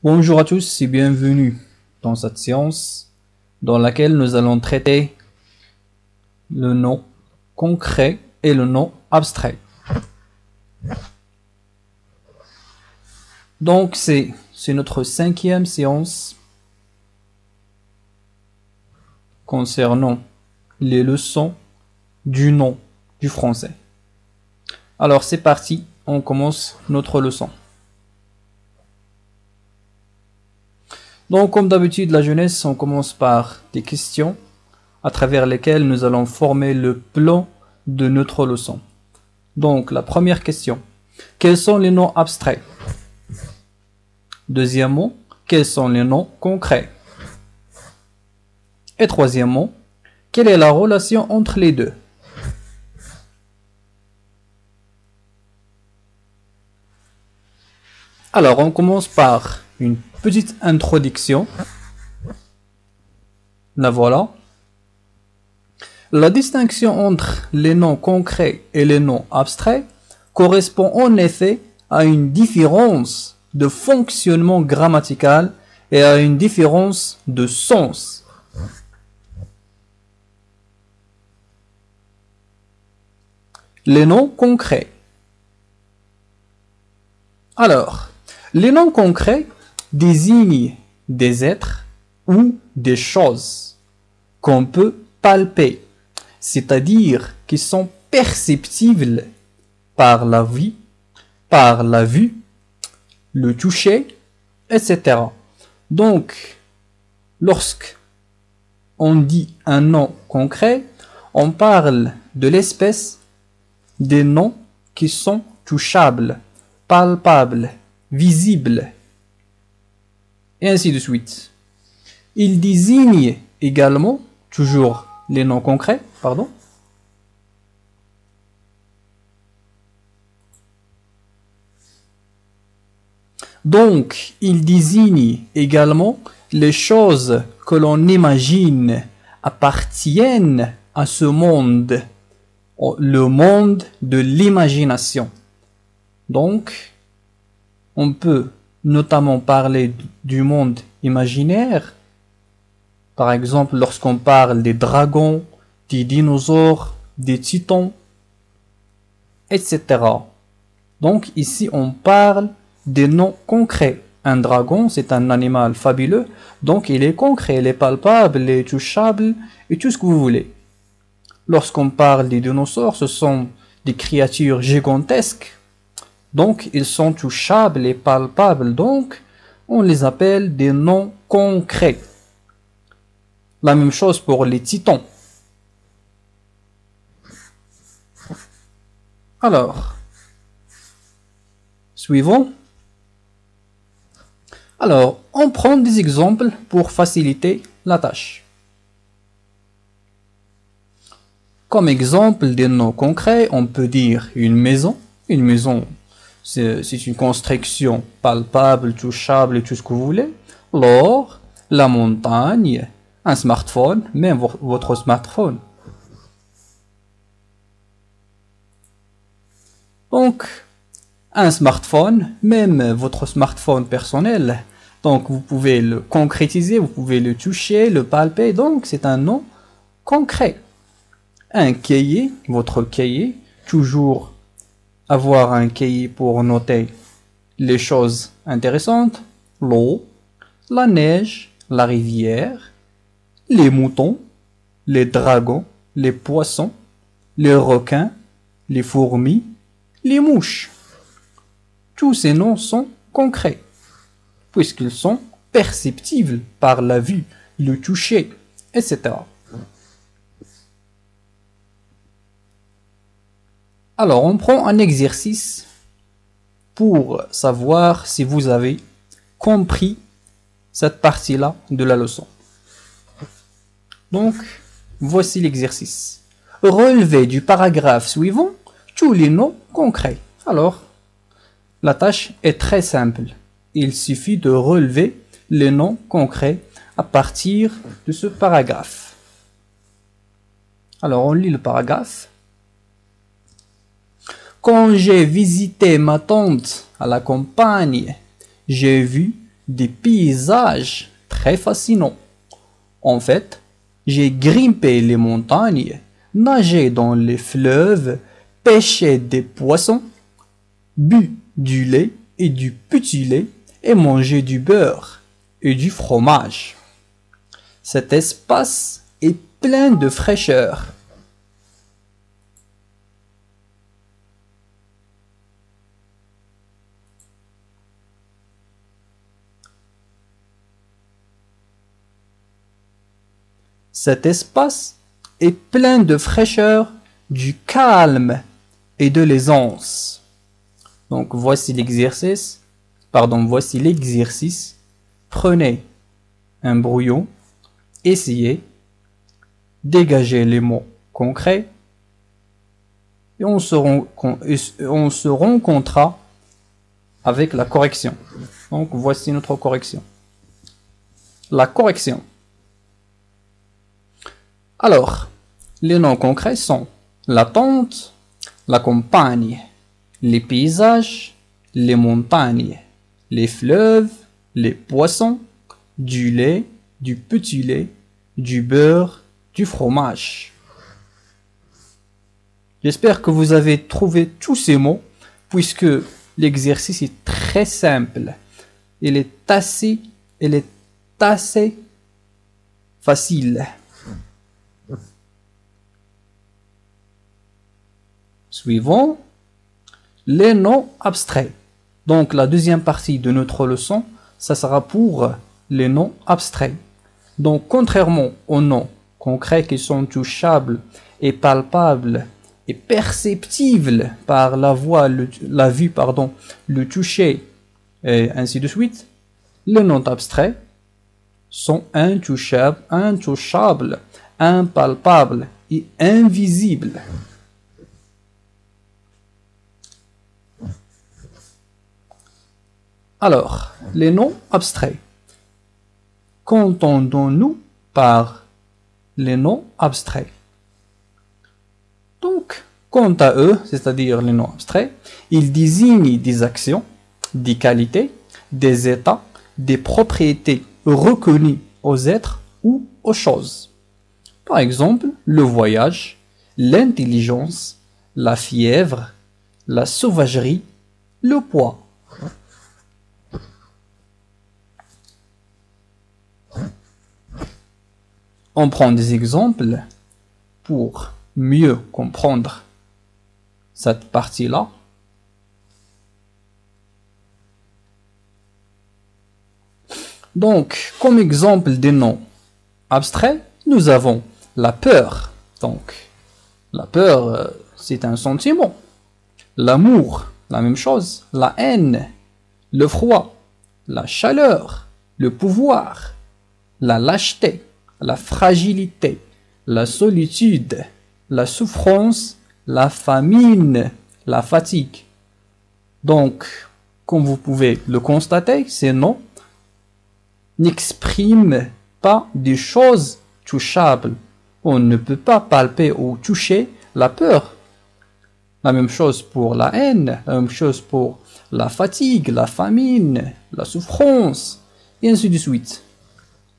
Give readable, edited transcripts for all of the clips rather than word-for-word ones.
Bonjour à tous et bienvenue dans cette séance dans laquelle nous allons traiter le nom concret et le nom abstrait. Donc c'est notre 5e séance concernant les leçons du nom du français. Alors c'est parti, on commence notre leçon. Donc comme d'habitude la jeunesse, on commence par des questions à travers lesquelles nous allons former le plan de notre leçon. Donc la première question, quels sont les noms abstraits? Deuxièmement, quels sont les noms concrets? Et troisièmement, quelle est la relation entre les deux? Alors, on commence par une petite introduction. La voilà. La distinction entre les noms concrets et les noms abstraits correspond en effet à une différence de fonctionnement grammatical et à une différence de sens. Les noms concrets. Alors, les noms concrets désignent des êtres ou des choses qu'on peut palper, c'est-à-dire qui sont perceptibles par la vue, le toucher, etc. Donc, lorsque on dit un nom concret, on parle de l'espèce des noms qui sont touchables, palpables, visibles, et ainsi de suite. Il désigne également, toujours les noms concrets, pardon. Donc, il désigne également les choses que l'on imagine appartiennent à ce monde, le monde de l'imagination. Donc, on peut notamment parler du monde imaginaire, par exemple lorsqu'on parle des dragons, des dinosaures, des titans, etc. Donc ici on parle des noms concrets. Un dragon, c'est un animal fabuleux, donc il est concret, il est palpable, il est touchable et tout ce que vous voulez. Lorsqu'on parle des dinosaures, ce sont des créatures gigantesques, donc ils sont touchables et palpables, donc on les appelle des noms concrets. La même chose pour les titans. Alors, suivons. Alors, on prend des exemples pour faciliter la tâche. Comme exemple des noms concrets, on peut dire une maison. Une maison, c'est une construction palpable, touchable et tout ce que vous voulez. L'or, la montagne, un smartphone, même votre smartphone. Donc, un smartphone, même votre smartphone personnel, donc vous pouvez le concrétiser, vous pouvez le toucher, le palper, donc c'est un nom concret. Un cahier, votre cahier, toujours avoir un cahier pour noter les choses intéressantes, l'eau, la neige, la rivière, les moutons, les dragons, les poissons, les requins, les fourmis, les mouches. Tous ces noms sont concrets, puisqu'ils sont perceptibles par la vue, le toucher, etc. Alors, on prend un exercice pour savoir si vous avez compris cette partie-là de la leçon. Donc, voici l'exercice. Relevez du paragraphe suivant tous les noms concrets. Alors, la tâche est très simple. Il suffit de relever les noms concrets à partir de ce paragraphe. Alors, on lit le paragraphe. Quand j'ai visité ma tante à la campagne, j'ai vu des paysages très fascinants. En fait, j'ai grimpé les montagnes, nagé dans les fleuves, pêché des poissons, bu du lait et du petit lait et mangé du beurre et du fromage. Cet espace est plein de fraîcheur. Cet espace est plein de fraîcheur, du calme et de l'aisance. Donc voici l'exercice. Voici l'exercice. Prenez un brouillon, essayez, dégagez les mots concrets et on se rencontrera avec la correction. Donc voici notre correction. La correction. Alors, les noms concrets sont la tente, la campagne, les paysages, les montagnes, les fleuves, les poissons, du lait, du petit lait, du beurre, du fromage. J'espère que vous avez trouvé tous ces mots puisque l'exercice est très simple. Il est assez facile. Suivons les noms abstraits. Donc la deuxième partie de notre leçon, ça sera pour les noms abstraits. Donc contrairement aux noms concrets qui sont touchables et palpables et perceptibles par la vue, le toucher et ainsi de suite, les noms abstraits sont intouchables, impalpables et invisibles. Alors, les noms abstraits. Qu'entendons-nous par les noms abstraits? Donc, quant à eux, c'est-à-dire les noms abstraits, ils désignent des actions, des qualités, des états, des propriétés reconnues aux êtres ou aux choses. Par exemple, le voyage, l'intelligence, la fièvre, la sauvagerie, le poids. On prend des exemples pour mieux comprendre cette partie-là. Donc, comme exemple des noms abstraits, nous avons la peur. Donc, la peur, c'est un sentiment. L'amour, la même chose. La haine, le froid, la chaleur, le pouvoir, la lâcheté, la fragilité, la solitude, la souffrance, la famine, la fatigue. Donc, comme vous pouvez le constater, ces noms n'expriment pas des choses touchables. On ne peut pas palper ou toucher la peur. La même chose pour la haine, la même chose pour la fatigue, la famine, la souffrance, et ainsi de suite.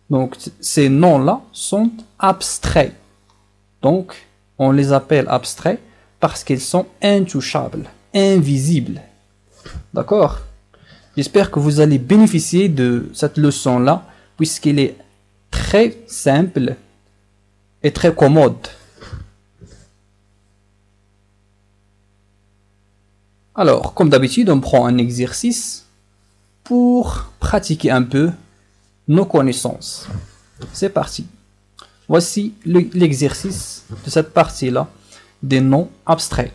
Donc, ces noms-là sont abstraits. Donc, on les appelle abstraits parce qu'ils sont intouchables, invisibles. D'accord? J'espère que vous allez bénéficier de cette leçon-là, puisqu'elle est très simple et très commode. Alors, comme d'habitude, on prend un exercice pour pratiquer un peu nos connaissances. C'est parti. Voici l'exercice de cette partie-là des noms abstraits.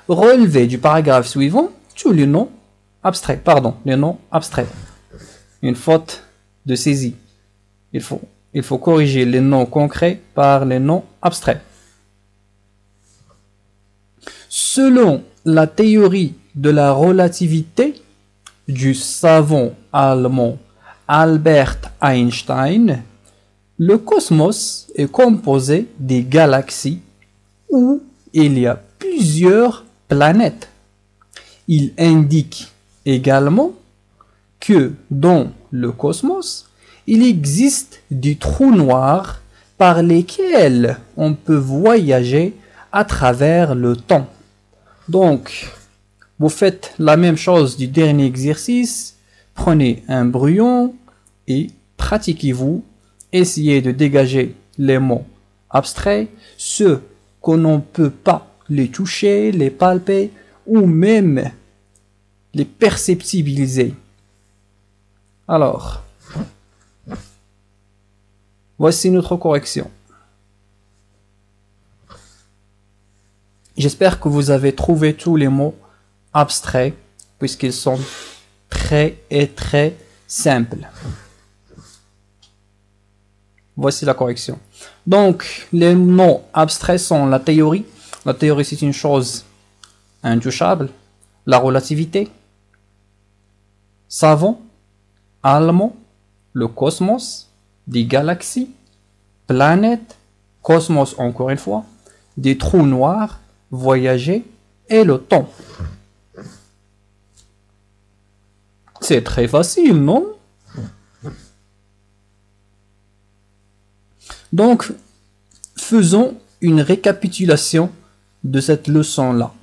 Relevez du paragraphe suivant tous les noms abstraits. Les noms abstraits. Une faute de saisie. Il faut corriger les noms concrets par les noms abstraits. Selon la théorie de la relativité du savant allemand Albert Einstein, le cosmos est composé des galaxies où il y a plusieurs planètes. Il indique également que dans le cosmos, il existe des trous noirs par lesquels on peut voyager à travers le temps. Donc, vous faites la même chose du dernier exercice. Prenez un brouillon et pratiquez-vous. Essayez de dégager les mots abstraits, ceux qu'on ne peut pas les toucher, les palper ou même les perceptibiliser. Alors, voici notre correction. J'espère que vous avez trouvé tous les mots abstraits puisqu'ils sont très simples. Voici la correction. Donc, les mots abstraits sont la théorie. La théorie, c'est une chose intouchable. La relativité. Savant. Allemand. Le cosmos. Des galaxies. Planètes. Cosmos, encore une fois. Des trous noirs. Voyager. Et le temps. C'est très facile, non? Donc, faisons une récapitulation de cette leçon-là.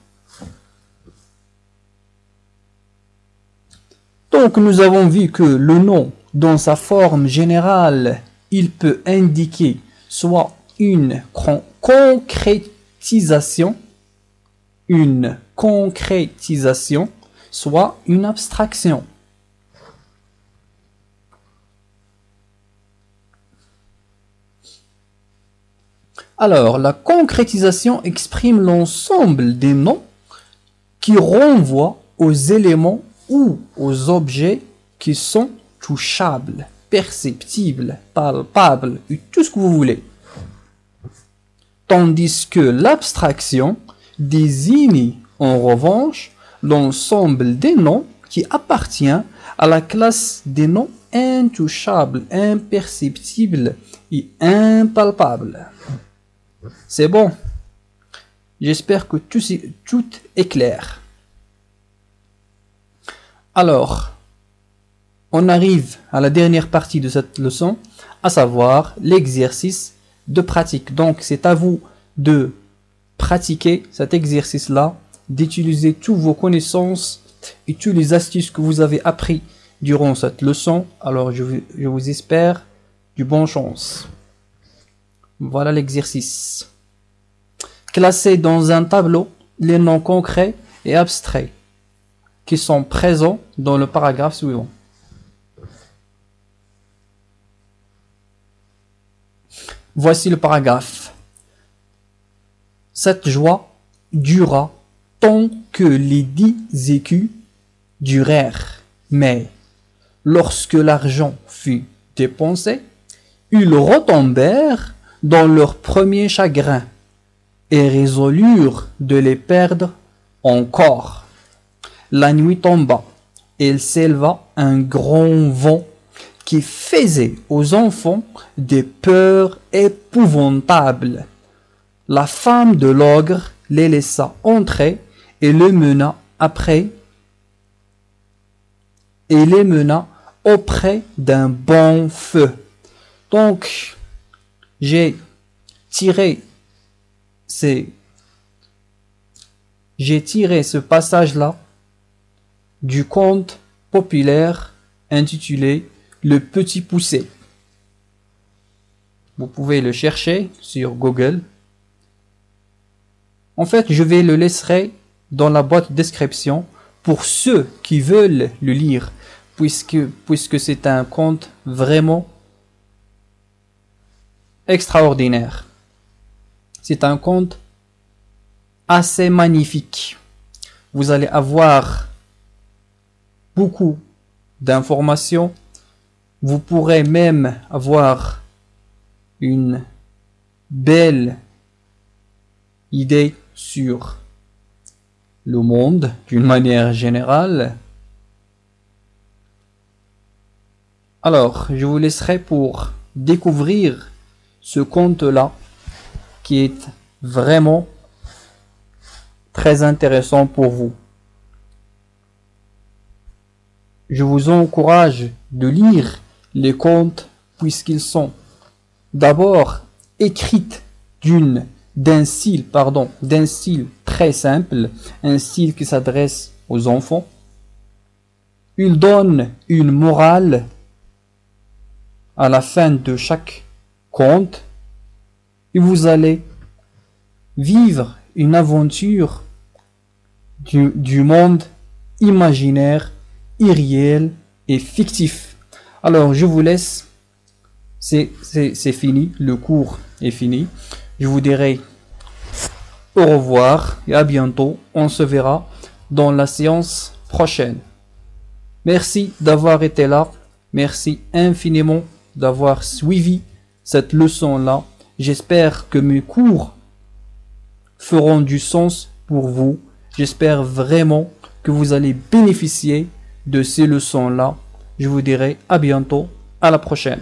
Donc, nous avons vu que le nom, dans sa forme générale, il peut indiquer soit une concrétisation, soit une abstraction. Alors, la concrétisation exprime l'ensemble des noms qui renvoient aux éléments ou aux objets qui sont touchables, perceptibles, palpables, et tout ce que vous voulez. Tandis que l'abstraction désigne en revanche l'ensemble des noms qui appartient à la classe des noms intouchables, imperceptibles et impalpables. C'est bon. J'espère que tout est clair. Alors, on arrive à la dernière partie de cette leçon, à savoir l'exercice de pratique. Donc, c'est à vous de pratiquer cet exercice-là, d'utiliser toutes vos connaissances et toutes les astuces que vous avez appris durant cette leçon. Alors, je vous espère du bonne chance. Voilà l'exercice. Classez dans un tableau les noms concrets et abstraits qui sont présents dans le paragraphe suivant. Voici le paragraphe. Cette joie dura tant que les 10 écus durèrent, mais lorsque l'argent fut dépensé, ils retombèrent dans leur premier chagrin et résolurent de les perdre encore. La nuit tomba, et il s'éleva un grand vent qui faisait aux enfants des peurs épouvantables. La femme de l'ogre les laissa entrer et les mena auprès d'un bon feu. Donc, j'ai tiré ce passage-là du conte populaire intitulé Le Petit Poucet. Vous pouvez le chercher sur Google. En fait, je vais le laisser dans la boîte de description pour ceux qui veulent le lire, puisque c'est un conte vraiment extraordinaire. C'est un conte assez magnifique. Vous allez avoir beaucoup d'informations. Vous pourrez même avoir une belle idée sur le monde d'une manière générale. Alors, je vous laisserai pour découvrir ce conte-là qui est vraiment très intéressant pour vous. Je vous encourage de lire les contes puisqu'ils sont d'abord écrites d'un style très simple, un style qui s'adresse aux enfants. Il donne une morale à la fin de chaque conte et vous allez vivre une aventure du monde imaginaire, irréel et fictif. Alors je vous laisse, c'est fini, le cours est fini. Je vous dirai au revoir et à bientôt. On se verra dans la séance prochaine. Merci d'avoir été là. Merci infiniment d'avoir suivi cette leçon-là. J'espère que mes cours feront du sens pour vous. J'espère vraiment que vous allez bénéficier de ces leçons-là. Je vous dirai à bientôt. À la prochaine.